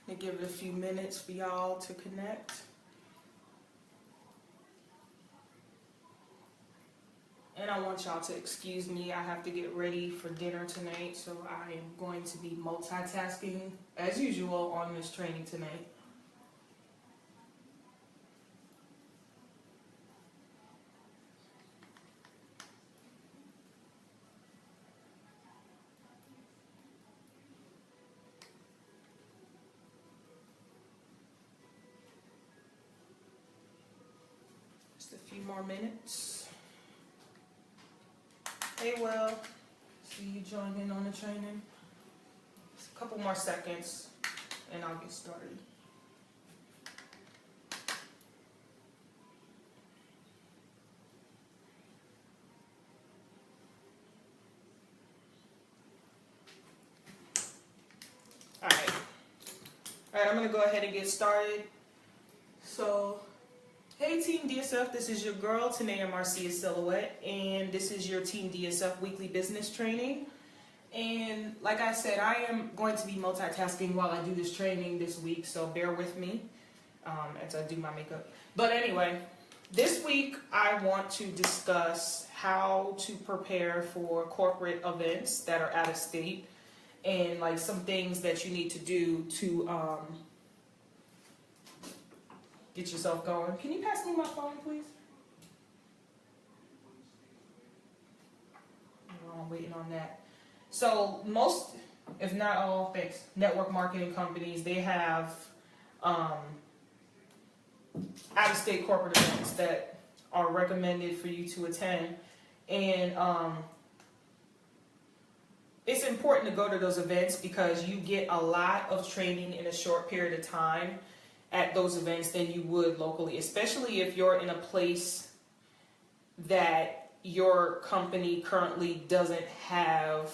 to give it a few minutes for y'all to connect. And I want y'all to excuse me. I have to get ready for dinner tonight, so I am going to be multitasking as usual on this training tonight. Just a few more minutes. Hey, Will. See you join in on the training. Just a couple more seconds, and I'll get started. All right, I'm going to go ahead and get started. So, hey Team DSF, this is your girl Tanaya-Marcia Silhouette, and this is your Team DSF weekly business training. And like I said, I am going to be multitasking while I do this training this week, so bear with me as I do my makeup. But anyway, this week I want to discuss how to prepare for corporate events that are out of state, and like some things that you need to do to get yourself going. Can you pass me my phone, please? Oh, I'm waiting on that. So most, if not all, thanks, network marketing companies, they have out-of-state corporate events that are recommended for you to attend. And it's important to go to those events because you get a lot of training in a short period of time at those events than you would locally, especially if you're in a place that your company currently doesn't have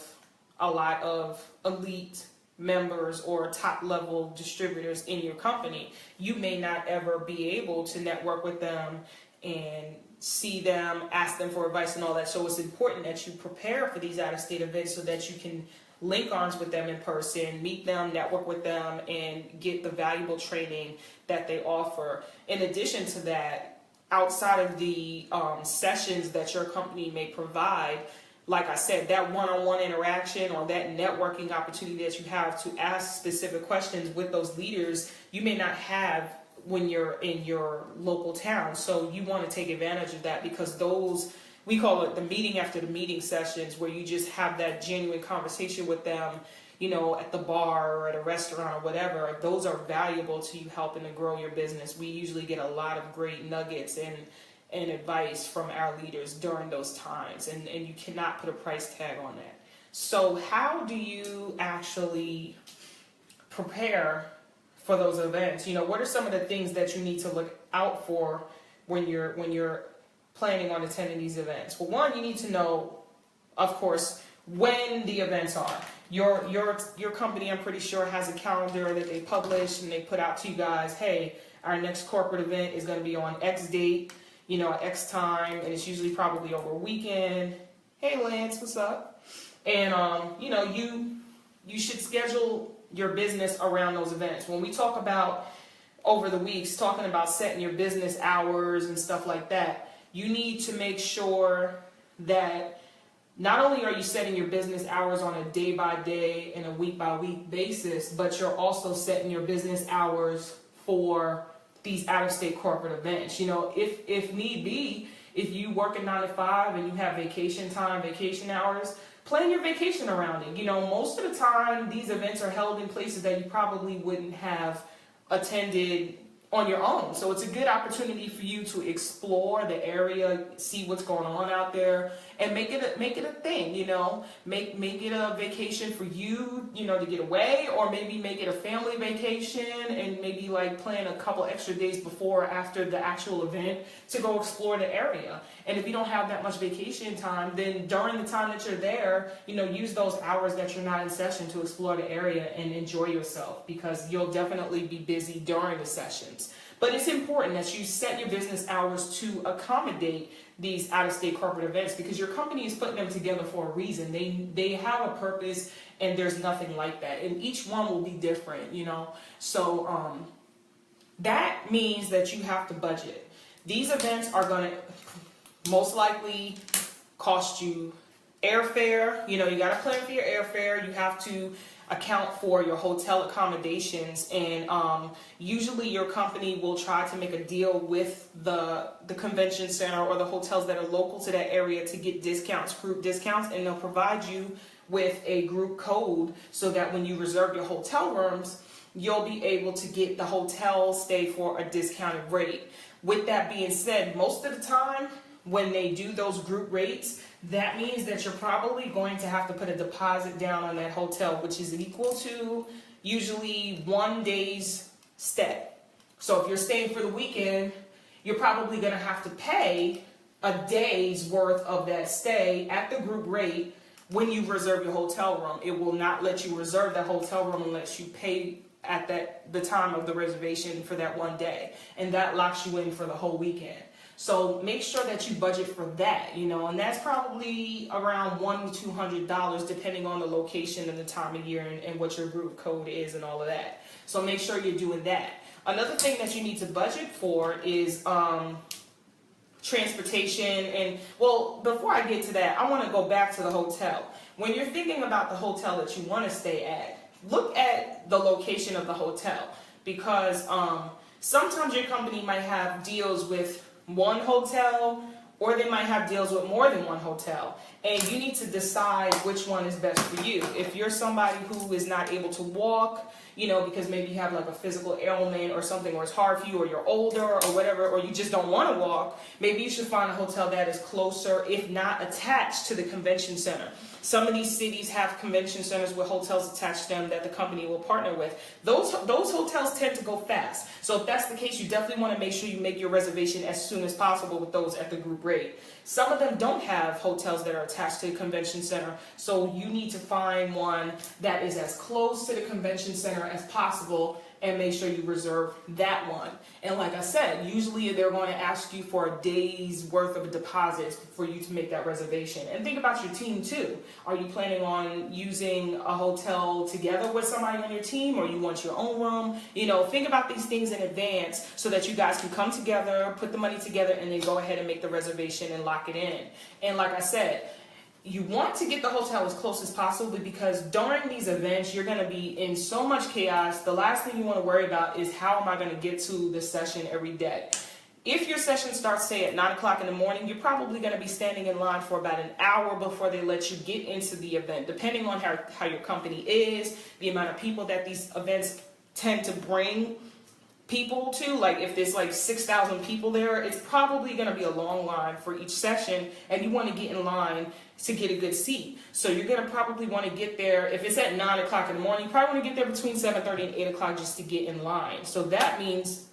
a lot of elite members or top level distributors in your company. You may not ever be able to network with them and see them, ask them for advice and all that. So it's important that you prepare for these out-of-state events so that you can link arms with them in person, meet them, network with them, and get the valuable training that they offer. In addition to that, outside of the sessions that your company may provide, like I said, that one-on-one interaction or that networking opportunity that you have to ask specific questions with those leaders, you may not have when you're in your local town. So you want to take advantage of that, because those, we call it the meeting after the meeting sessions, where you just have that genuine conversation with them, you know, at the bar or at a restaurant or whatever. Those are valuable to you helping to grow your business. We usually get a lot of great nuggets and advice from our leaders during those times, and you cannot put a price tag on that. So how do you actually prepare for those events? You know, what are some of the things that you need to look out for when you're planning on attending these events? Well, one, you need to know, of course, when the events are. Your company, I'm pretty sure, has a calendar that they publish and they put out to you guys. Hey, our next corporate event is going to be on X date, you know, at X time, and it's usually probably over a weekend. Hey, Lance, what's up? And you know, you should schedule your business around those events. When we talk about over the weeks, talking about setting your business hours and stuff like that, you need to make sure that not only are you setting your business hours on a day-by-day and a week-by-week basis, but you're also setting your business hours for these out-of-state corporate events. You know, if need be, if you work a 9 to 5 and you have vacation time, vacation hours, plan your vacation around it. You know, most of the time, these events are held in places that you probably wouldn't have attended on your own. So it's a good opportunity for you to explore the area, see what's going on out there, and make it a thing, you know. Make it a vacation for you, you know, to get away, or maybe make it a family vacation and maybe like plan a couple extra days before or after the actual event to go explore the area. And if you don't have that much vacation time, then during the time that you're there, you know, use those hours that you're not in session to explore the area and enjoy yourself, because you'll definitely be busy during the sessions. But it's important that you set your business hours to accommodate these out-of-state corporate events, because your company is putting them together for a reason. They have a purpose, and there's nothing like that. And each one will be different, you know. So that means that you have to budget. These events are going to most likely cost you airfare. You know, you got to plan for your airfare. You have to account for your hotel accommodations, and usually your company will try to make a deal with the convention center or the hotels that are local to that area to get discounts, group discounts, and they'll provide you with a group code so that when you reserve your hotel rooms, you'll be able to get the hotel stay for a discounted rate. With that being said, most of the time when they do those group rates, that means that you're probably going to have to put a deposit down on that hotel, which is equal to usually 1 day's stay. So if you're staying for the weekend, you're probably going to have to pay a day's worth of that stay at the group rate when you reserve your hotel room. It will not let you reserve that hotel room unless you pay at the time of the reservation for that 1 day. And that locks you in for the whole weekend. So make sure that you budget for that, you know, and that's probably around $100 to $200 depending on the location and the time of year and what your group code is and all of that. So make sure you're doing that. Another thing that you need to budget for is transportation. And well, before I get to that, I want to go back to the hotel. When you're thinking about the hotel that you want to stay at, look at the location of the hotel, because sometimes your company might have deals with one hotel, or they might have deals with more than one hotel, and you need to decide which one is best for you. If you're somebody who is not able to walk, you know, because maybe you have like a physical ailment or something, or it's hard for you, or you're older or whatever, or you just don't want to walk, maybe you should find a hotel that is closer, if not attached to the convention center. Some of these cities have convention centers with hotels attached to them that the company will partner with. Those hotels tend to go fast. So if that's the case, you definitely want to make sure you make your reservation as soon as possible with those at the group rate. Some of them don't have hotels that are attached to the convention center, so you need to find one that is as close to the convention center as possible and make sure you reserve that one. And like I said, usually they're going to ask you for a day's worth of deposits for you to make that reservation. And think about your team too. Are you planning on using a hotel together with somebody on your team, or you want your own room? You know, think about these things in advance so that you guys can come together, put the money together, and then go ahead and make the reservation and lock it in. And like I said, you want to get the hotel as close as possible, because during these events, you're going to be in so much chaos. The last thing you want to worry about is, how am I going to get to the session every day? If your session starts, say, at 9 o'clock in the morning, you're probably going to be standing in line for about an hour before they let you get into the event, depending on how your company is, the amount of people that these events tend to bring people to. Like if there's like 6,000 people there, it's probably going to be a long line for each session, and you want to get in line to get a good seat. So you're going to probably want to get there, if it's at 9 o'clock in the morning, you probably want to get there between 7:30 and 8 o'clock just to get in line. So that means,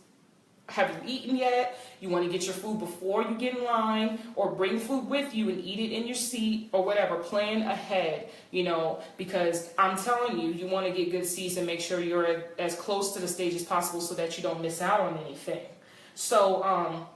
have you eaten yet? You want to get your food before you get in line, or bring food with you and eat it in your seat, or whatever. Plan ahead, you know, because I'm telling you, you want to get good seats and make sure you're as close to the stage as possible so that you don't miss out on anything. So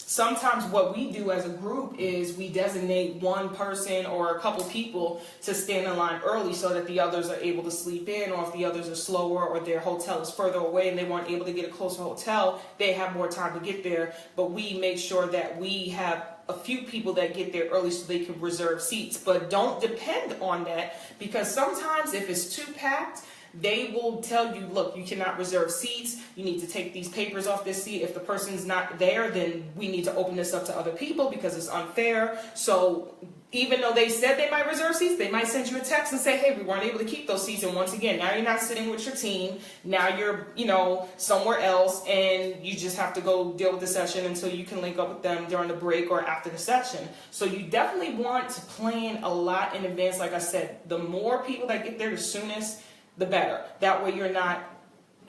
sometimes what we do as a group is we designate one person or a couple people to stand in line early so that the others are able to sleep in, or if the others are slower or their hotel is further away and they weren't able to get a closer hotel, they have more time to get there. But we make sure that we have a few people that get there early so they can reserve seats. But don't depend on that, because sometimes if it's too packed, they will tell you, look, you cannot reserve seats. You need to take these papers off this seat. If the person's not there, then we need to open this up to other people because it's unfair. So even though they said they might reserve seats, they might send you a text and say, hey, we weren't able to keep those seats. And once again, now you're not sitting with your team. Now you're, you know, somewhere else, and you just have to go deal with the session until you can link up with them during the break or after the session. So you definitely want to plan a lot in advance. Like I said, the more people that get there the soonest, the better. That way you're not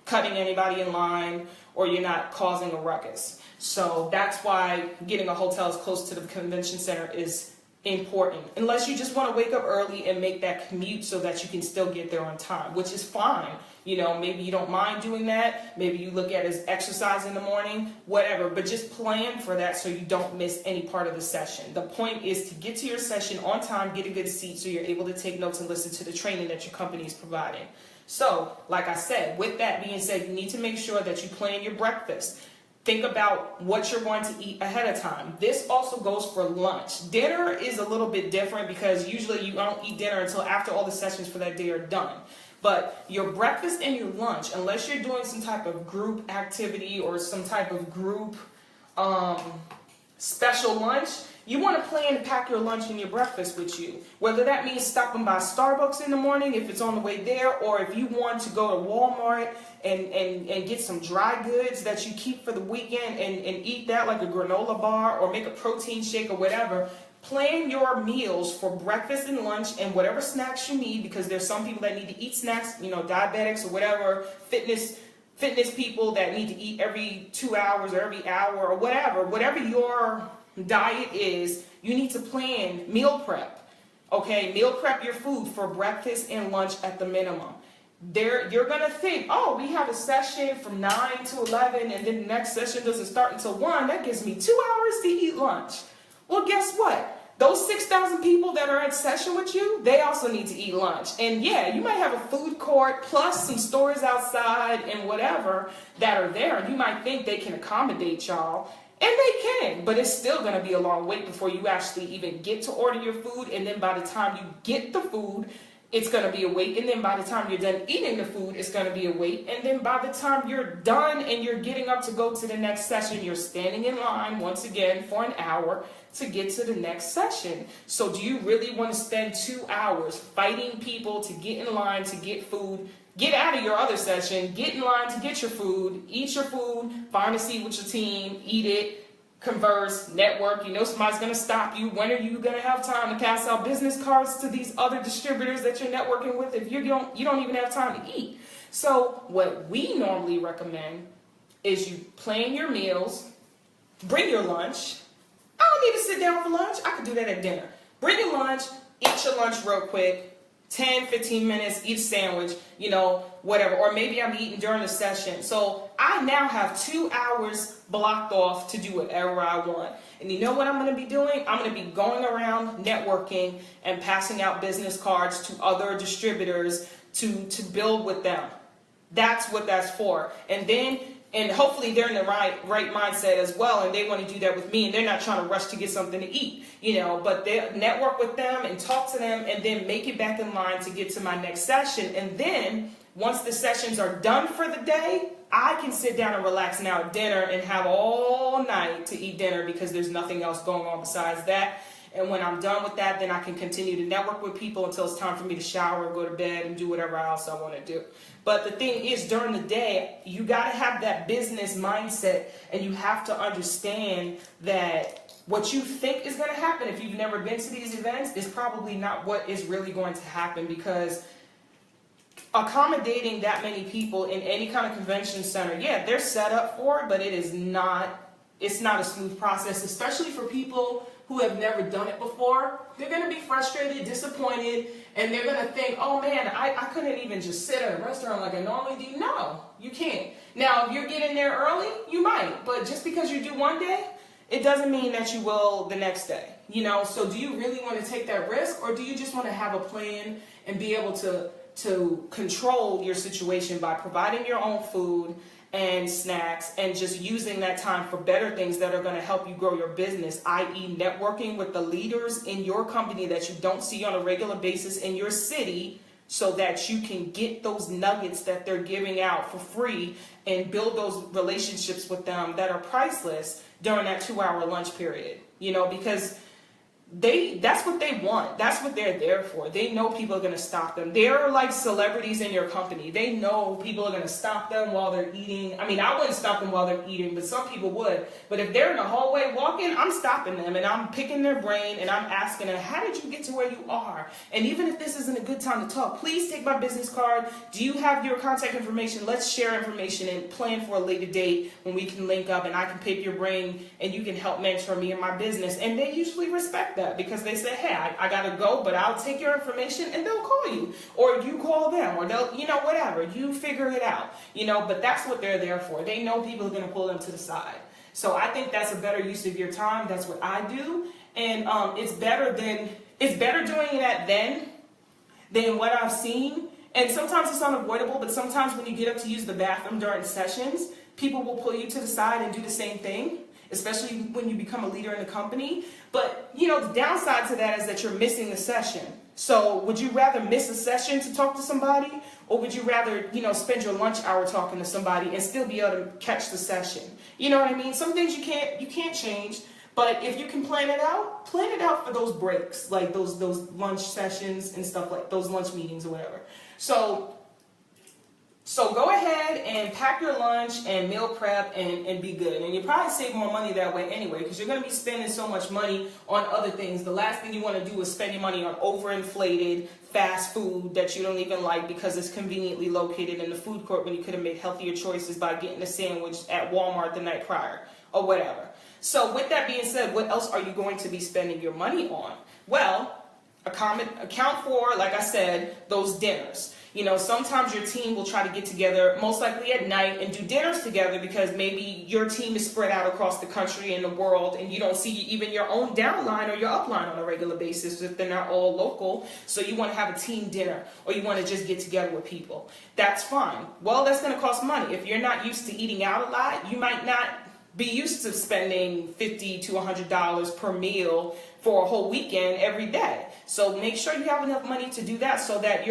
cutting anybody in line, or you're not causing a ruckus. So that's why getting a hotel as close to the convention center is important, unless you just want to wake up early and make that commute so that you can still get there on time, which is fine. You know, maybe you don't mind doing that. Maybe you look at it as exercise in the morning, whatever, but just plan for that so you don't miss any part of the session. The point is to get to your session on time, get a good seat so you're able to take notes and listen to the training that your company is providing. So, like I said, with that being said, you need to make sure that you plan your breakfast. Think about what you're going to eat ahead of time. This also goes for lunch. Dinner is a little bit different because usually you don't eat dinner until after all the sessions for that day are done. But your breakfast and your lunch, unless you're doing some type of group activity or some type of group special lunch, you want to plan to pack your lunch and your breakfast with you. Whether that means stopping by Starbucks in the morning if it's on the way there, or if you want to go to Walmart and get some dry goods that you keep for the weekend and eat that like a granola bar or make a protein shake or whatever. Plan your meals for breakfast and lunch and whatever snacks you need, because there's some people that need to eat snacks, you know, diabetics or whatever, fitness people that need to eat every 2 hours or every hour or whatever your diet is. You need to plan meal prep. Okay, meal prep your food for breakfast and lunch at the minimum. You're gonna think, oh, we have a session from 9 to 11 and then the next session doesn't start until 1. That gives me 2 hours to eat lunch. Well, guess what? Those 6,000 people that are in session with you, they also need to eat lunch. And yeah, you might have a food court plus some stores outside and whatever that are there. And you might think they can accommodate y'all. And they can, but it's still going to be a long wait before you actually even get to order your food. And then by the time you get the food, it's going to be a wait. And then by the time you're done eating the food, it's going to be a wait. And then by the time you're done and you're getting up to go to the next session, you're standing in line once again for an hour to get to the next session. So do you really want to spend 2 hours fighting people to get in line to get food? Get out of your other session, get in line to get your food, eat your food, find a seat with your team, eat it, converse, network. You know somebody's going to stop you. When are you going to have time to pass out business cards to these other distributors that you're networking with if you don't even have time to eat? So what we normally recommend is you plan your meals, bring your lunch. I don't need to sit down for lunch. I could do that at dinner. Bring your lunch, eat your lunch real quick. 10, 15 minutes, eat a sandwich, you know, whatever. Or maybe I'm eating during the session. So I now have 2 hours blocked off to do whatever I want. And you know what I'm going to be doing? I'm going to be going around networking and passing out business cards to other distributors to build with them. That's what that's for. And hopefully they're in the right mindset as well, and they want to do that with me, and they're not trying to rush to get something to eat, you know, but they network with them and talk to them and then make it back in line to get to my next session. And then once the sessions are done for the day, I can sit down and relax now at dinner and have all night to eat dinner because there's nothing else going on besides that. And when I'm done with that, then I can continue to network with people until it's time for me to shower, go to bed, and do whatever else I want to do. But the thing is, during the day, you got to have that business mindset, and you have to understand that what you think is going to happen if you've never been to these events is probably not what is really going to happen, because accommodating that many people in any kind of convention center, yeah, they're set up for it, but it's not a smooth process, especially for people who have never done it before. They're going to be frustrated, disappointed, and they're going to think, oh man, I couldn't even just sit at a restaurant like I normally do. No, you can't. Now, if you're getting there early, you might, but just because you do one day, it doesn't mean that you will the next day. You know, so do you really want to take that risk, or do you just want to have a plan and be able to control your situation by providing your own food and snacks and just using that time for better things that are going to help you grow your business, i.e. networking with the leaders in your company that you don't see on a regular basis in your city, so that you can get those nuggets that they're giving out for free and build those relationships with them that are priceless during that 2-hour lunch period. You know, because that's what they want. That's what they're there for. They know people are going to stop them. They're like celebrities in your company. They know people are going to stop them while they're eating. I mean, I wouldn't stop them while they're eating, but some people would. But if they're in the hallway walking, I'm stopping them and I'm picking their brain and I'm asking them, how did you get to where you are? And even if this isn't a good time to talk, please take my business card. Do you have your contact information? Let's share information and plan for a later date when we can link up and I can pick your brain and you can help mentor me in my business. And they usually respect that. that because they say, hey, I gotta go, but I'll take your information, and they'll call you, or you call them, or they'll, whatever, you figure it out, but that's what they're there for. They know people are going to pull them to the side. So I think that's a better use of your time. That's what I do. And it's better doing that than what I've seen. And sometimes it's unavoidable, but sometimes when you get up to use the bathroom during sessions, people will pull you to the side and do the same thing, especially when you become a leader in the company. But, the downside to that is that you're missing the session. So would you rather miss a session to talk to somebody, or would you rather, spend your lunch hour talking to somebody and still be able to catch the session? You know what I mean? Some things you can't change, but if you can plan it out for those breaks, like those lunch sessions and stuff, like those lunch meetings or whatever. So go ahead and pack your lunch and meal prep and be good. And you probably save more money that way anyway, because you're going to be spending so much money on other things. The last thing you want to do is spend your money on overinflated fast food that you don't even like because it's conveniently located in the food court when you could have made healthier choices by getting a sandwich at Walmart the night prior or whatever. So with that being said, what else are you going to be spending your money on? Well, account for, like I said, those dinners. Sometimes your team will try to get together, most likely at night, and do dinners together because maybe your team is spread out across the country and the world, and you don't see even your own downline or your upline on a regular basis if they're not all local. So you want to have a team dinner, or you want to just get together with people. That's fine. Well, that's going to cost money. If you're not used to eating out a lot, you might not be used to spending $50 to $100 per meal for a whole weekend every day. So make sure you have enough money to do that so that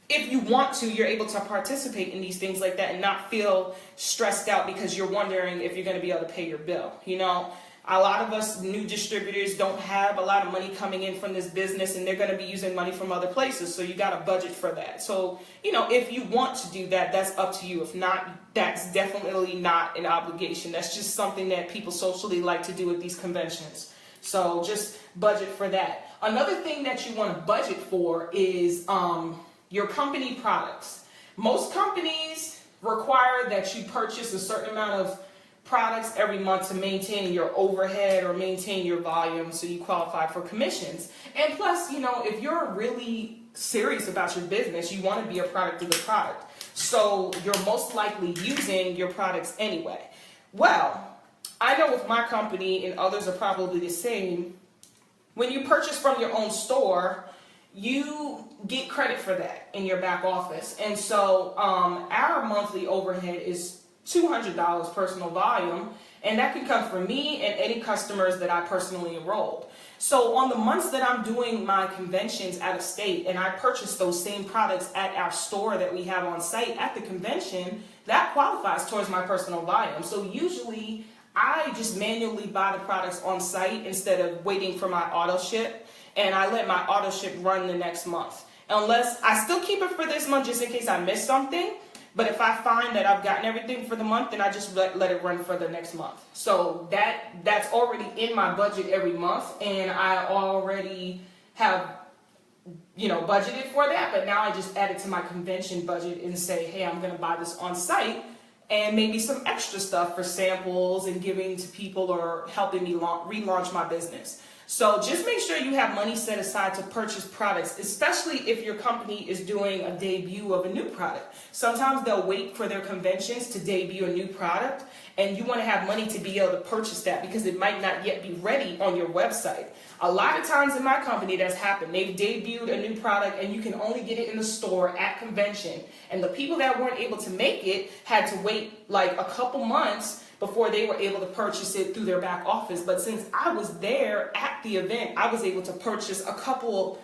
if you want to, you're able to participate in these things like that and not feel stressed out because you're wondering if you're going to be able to pay your bill. A lot of us new distributors don't have a lot of money coming in from this business, and they're going to be using money from other places. So you got to budget for that. So, if you want to do that, that's up to you. If not, that's definitely not an obligation. That's just something that people socially like to do at these conventions. So just budget for that. Another thing that you want to budget for is your company products. Most companies require that you purchase a certain amount of products every month to maintain your overhead or maintain your volume so you qualify for commissions. And plus, if you're really serious about your business, you want to be a product of the product. So you're most likely using your products anyway. Well, I know with my company, and others are probably the same, when you purchase from your own store, you get credit for that in your back office. And so our monthly overhead is $200 personal volume, and that can come from me and any customers that I personally enrolled. So on the months that I'm doing my conventions out of state and I purchase those same products at our store that we have on site at the convention, that qualifies towards my personal volume. So usually I just manually buy the products on site instead of waiting for my auto ship, and I let my auto ship run the next month. Unless I still keep it for this month just in case I miss something. But if I find that I've gotten everything for the month, then I just let it run for the next month. So that's already in my budget every month, and I already have, budgeted for that. But now I just add it to my convention budget and say, hey, I'm going to buy this on site, and maybe some extra stuff for samples and giving to people or helping me relaunch my business. So just make sure you have money set aside to purchase products, especially if your company is doing a debut of a new product. Sometimes they'll wait for their conventions to debut a new product, and you want to have money to be able to purchase that because it might not yet be ready on your website. A lot of times in my company that's happened. They've debuted a new product and you can only get it in the store at convention. And the people that weren't able to make it had to wait like a couple months before they were able to purchase it through their back office. But since I was there at the event, I was able to purchase a couple,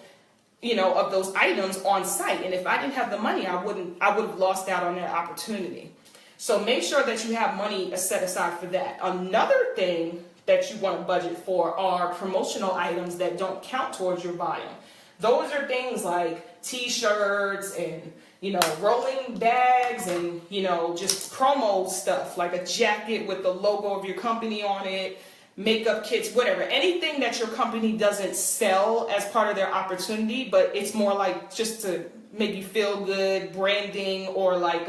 of those items on site. And if I didn't have the money, I would have lost out on that opportunity. So make sure that you have money set aside for that. Another thing that you want to budget for are promotional items that don't count towards your volume. Those are things like t-shirts and rolling bags and, just promo stuff like a jacket with the logo of your company on it, makeup kits, whatever. Anything that your company doesn't sell as part of their opportunity, but it's more like just to maybe feel good, branding, or like,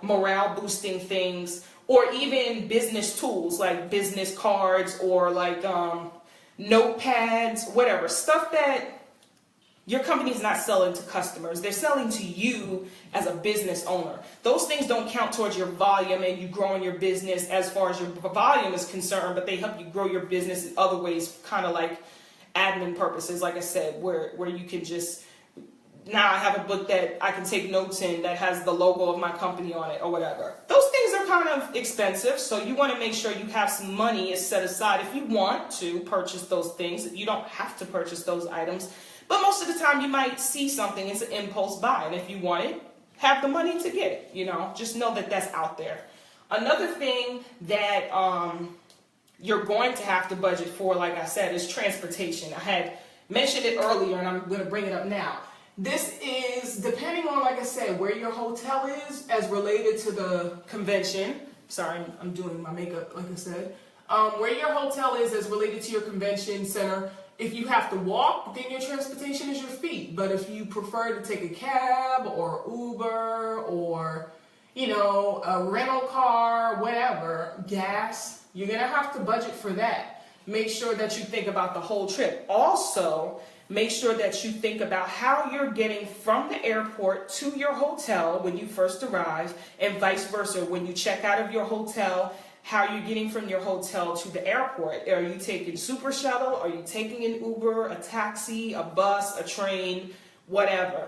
morale boosting things, or even business tools like business cards or like, notepads, whatever, stuff that your company's not selling to customers. They're selling to you as a business owner. Those things don't count towards your volume and you growing your business as far as your volume is concerned, but they help you grow your business in other ways, kind of like admin purposes, like I said, where you can just, now I have a book that I can take notes in that has the logo of my company on it or whatever. Those things are kind of expensive, so you want to make sure you have some money set aside if you want to purchase those things. You don't have to purchase those items. But most of the time you might see something, it's an impulse buy, and if you want it, have the money to get it, just know that that's out there. Another thing that you're going to have to budget for, like I said, is transportation. I had mentioned it earlier, and I'm going to bring it up now. This is depending on, like I said, where your hotel is as related to the convention. Sorry, I'm doing my makeup, like I said. Where your hotel is as related to your convention center. If you have to walk, then your transportation is your feet. But if you prefer to take a cab or Uber or, a rental car, whatever, gas, you're going to have to budget for that. Make sure that you think about the whole trip. Also, make sure that you think about how you're getting from the airport to your hotel when you first arrive, and vice versa when you check out of your hotel. How you're getting from your hotel to the airport. Are you taking super shuttle? Are you taking an Uber, a taxi, a bus, a train, whatever?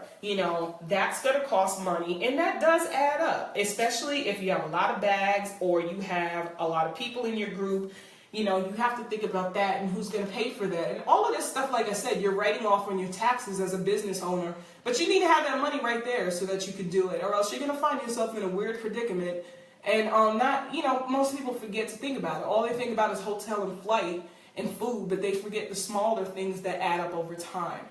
That's going to cost money, and that does add up, especially if you have a lot of bags or you have a lot of people in your group. You have to think about that and who's going to pay for that. And all of this stuff, like I said, you're writing off on your taxes as a business owner, but you need to have that money right there so that you can do it, or else you're going to find yourself in a weird predicament. And most people forget to think about it. All they think about is hotel and flight and food, but they forget the smaller things that add up over time.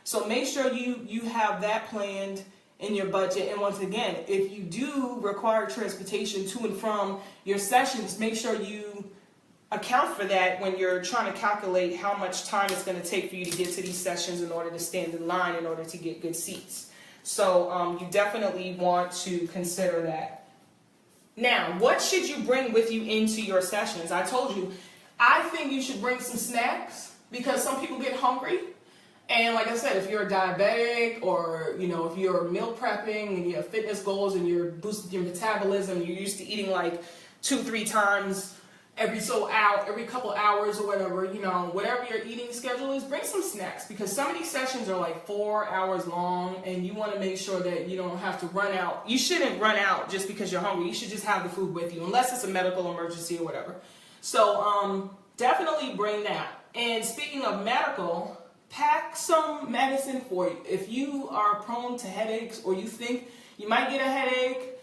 So make sure you have that planned in your budget. And once again, if you do require transportation to and from your sessions, make sure you account for that when you're trying to calculate how much time it's going to take for you to get to these sessions in order to stand in line in order to get good seats. So you definitely want to consider that. Now, what should you bring with you into your sessions? I told you, I think you should bring some snacks because some people get hungry. And like I said, if you're a diabetic or, if you're meal prepping and you have fitness goals and you're boosting your metabolism, you're used to eating like 2-3 times every couple hours or whatever, whatever your eating schedule is, bring some snacks because some of these sessions are like 4 hours long and you want to make sure that you don't have to run out. You shouldn't run out just because you're hungry. You should just have the food with you unless it's a medical emergency or whatever. So definitely bring that. And speaking of medical, pack some medicine for you. If you are prone to headaches or you think you might get a headache,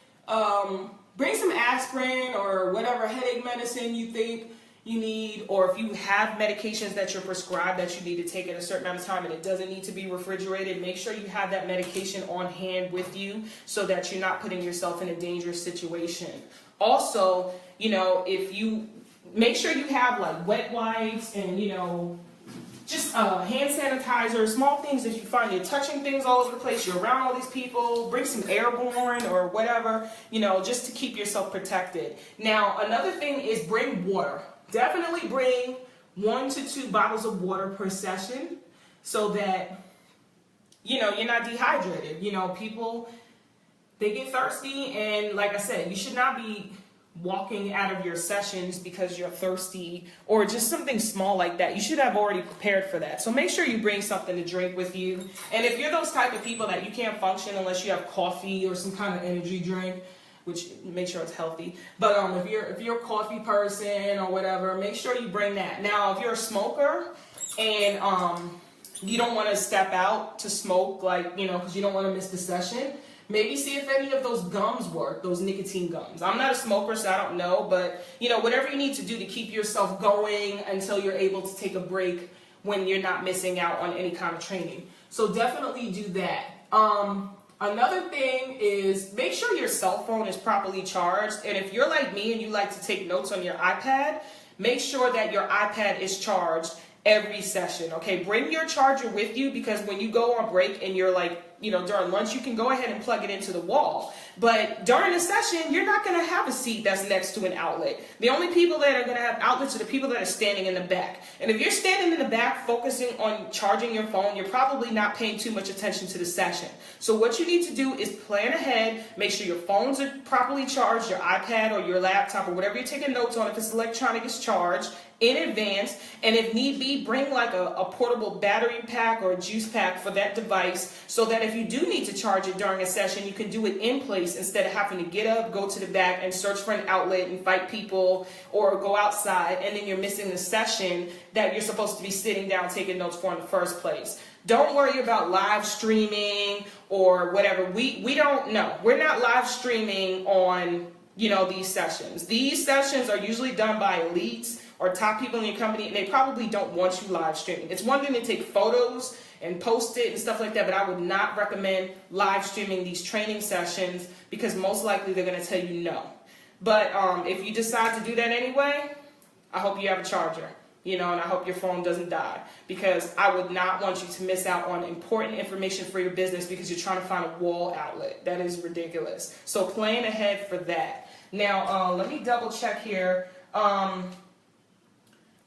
bring some aspirin or whatever headache medicine you think you need, or if you have medications that you're prescribed that you need to take at a certain amount of time and it doesn't need to be refrigerated, make sure you have that medication on hand with you so that you're not putting yourself in a dangerous situation. Also, if you make sure you have like wet wipes and, just hand sanitizer, small things. If you find you're touching things all over the place, you're around all these people, bring some airborne or whatever, just to keep yourself protected. Now, another thing is bring water. Definitely bring 1 to 2 bottles of water per session so that, you're not dehydrated. People, they get thirsty, and like I said, you should not be walking out of your sessions because you're thirsty or just something small like that. You should have already prepared for that. So make sure you bring something to drink with you. And if you're those type of people that you can't function unless you have coffee or some kind of energy drink, which make sure it's healthy. But if you're a coffee person or whatever, make sure you bring that. Now, if you're a smoker and you don't want to step out to smoke, because you don't want to miss the session, maybe see if any of those gums work, those nicotine gums. I'm not a smoker, so I don't know, but whatever you need to do to keep yourself going until you're able to take a break when you're not missing out on any kind of training. So definitely do that. Another thing is make sure your cell phone is properly charged. And if you're like me and you like to take notes on your iPad, make sure that your iPad is charged every session. Okay, bring your charger with you, because when you go on break and you're like, during lunch, you can go ahead and plug it into the wall. But during a session, you're not going to have a seat that's next to an outlet. The only people that are going to have outlets are the people that are standing in the back. And if you're standing in the back focusing on charging your phone, you're probably not paying too much attention to the session. So what you need to do is plan ahead, make sure your phones are properly charged, your iPad or your laptop or whatever you're taking notes on, if it's electronic, is charged in advance, and if need be, bring like a portable battery pack or a juice pack for that device, so that if you do need to charge it during a session, you can do it in place instead of having to get up, go to the back and search for an outlet and fight people, or go outside and then you're missing the session that you're supposed to be sitting down taking notes for in the first place. Don't worry about live streaming or whatever. We don't know. We're not live streaming on these sessions. These sessions are usually done by elites or top people in your company, and they probably don't want you live streaming. It's one thing to take photos and post it and stuff like that, but I would not recommend live streaming these training sessions, because most likely they're going to tell you no. But if you decide to do that anyway, I hope you have a charger, and I hope your phone doesn't die, because I would not want you to miss out on important information for your business because you're trying to find a wall outlet. That is ridiculous. So plan ahead for that. Now, let me double check here.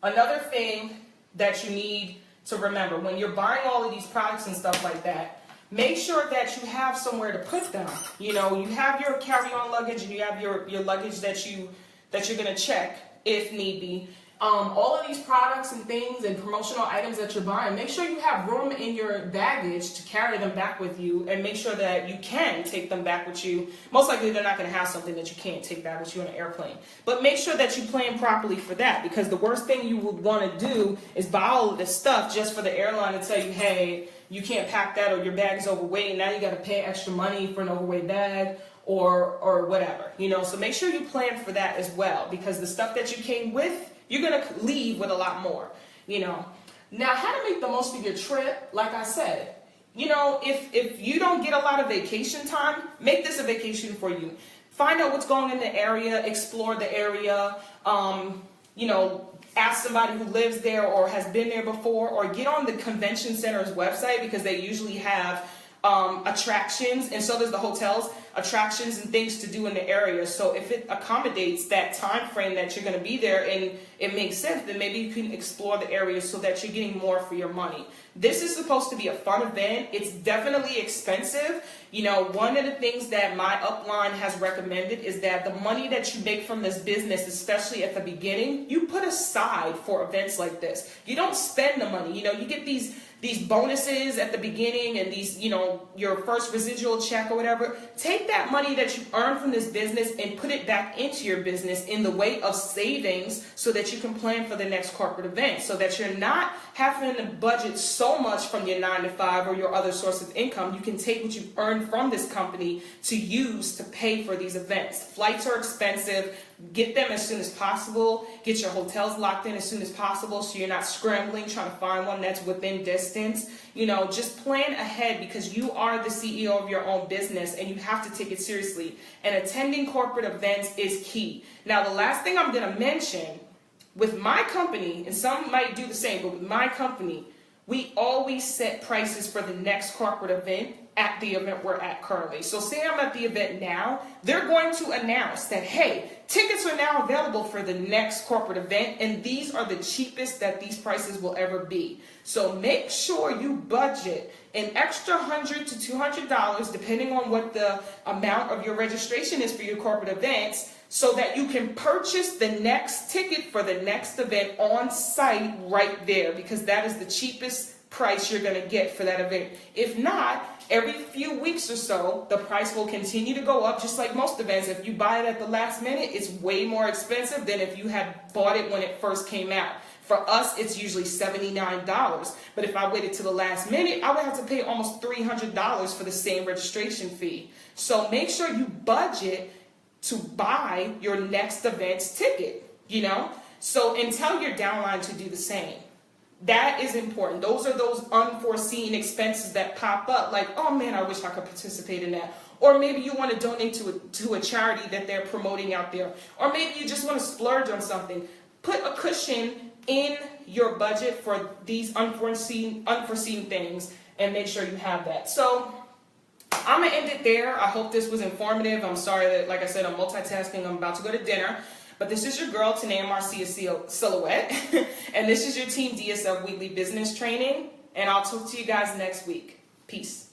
Another thing that you need to remember when you're buying all of these products and stuff like that, make sure that you have somewhere to put them. You have your carry-on luggage and you have your luggage that you're going to check if need be. All of these products and things and promotional items that you're buying, make sure you have room in your baggage to carry them back with you, and make sure that you can take them back with you. Most likely they're not going to have something that you can't take back with you on an airplane. But make sure that you plan properly for that, because the worst thing you would want to do is buy all of this stuff just for the airline to tell you, hey, you can't pack that, or your bag is overweight and now you got to pay extra money for an overweight bag, or whatever. So make sure you plan for that as well, because the stuff that you came with, you're going to leave with a lot more, Now, how to make the most of your trip, like I said, if you don't get a lot of vacation time, make this a vacation for you. Find out what's going in the area, explore the area, ask somebody who lives there or has been there before, or get on the convention center's website, because they usually have attractions, and so does the hotels, attractions and things to do in the area. So if it accommodates that time frame that you're going to be there and it makes sense, then maybe you can explore the area so that you're getting more for your money. This is supposed to be a fun event. It's definitely expensive. One of the things that my upline has recommended is that the money that you make from this business, especially at the beginning, you put aside for events like this. You don't spend the money. You get these bonuses at the beginning and these, your first residual check or whatever. Take that money that you earn from this business and put it back into your business in the way of savings, so that you can plan for the next corporate event, so that you're not having to budget so much from your 9-to-5 or your other source of income. You can take what you've earned from this company to use to pay for these events. Flights are expensive. Get them as soon as possible. Get your hotels locked in as soon as possible, so you're not scrambling trying to find one that's within distance. Just plan ahead, because you are the CEO of your own business and you have to take it seriously. And attending corporate events is key. Now, the last thing I'm going to mention, with my company, and some might do the same, but with my company, we always set prices for the next corporate event at the event we're at currently. So say I'm at the event now, they're going to announce that, hey, tickets are now available for the next corporate event, and these are the cheapest that these prices will ever be. So make sure you budget an extra $100 to $200, depending on what the amount of your registration is for your corporate events, so that you can purchase the next ticket for the next event on site right there, because that is the cheapest price you're going to get for that event. If not, every few weeks or so, the price will continue to go up, just like most events. If you buy it at the last minute, it's way more expensive than if you had bought it when it first came out. For us, it's usually $79. But if I waited to the last minute, I would have to pay almost $300 for the same registration fee. So make sure you budget to buy your next event's ticket, So, and tell your downline to do the same. That is important. Those are those unforeseen expenses that pop up, like, oh man, I wish I could participate in that. Or maybe you want to donate to a charity that they're promoting out there. Or maybe you just want to splurge on something. Put a cushion in your budget for these unforeseen things, and make sure you have that. So I'm gonna end it there. I hope this was informative. I'm sorry that, like I said, I'm multitasking. I'm about to go to dinner. But this is your girl, Tanaya-Marcia Silhouette. And this is your Team DSF Weekly Business Training. And I'll talk to you guys next week. Peace.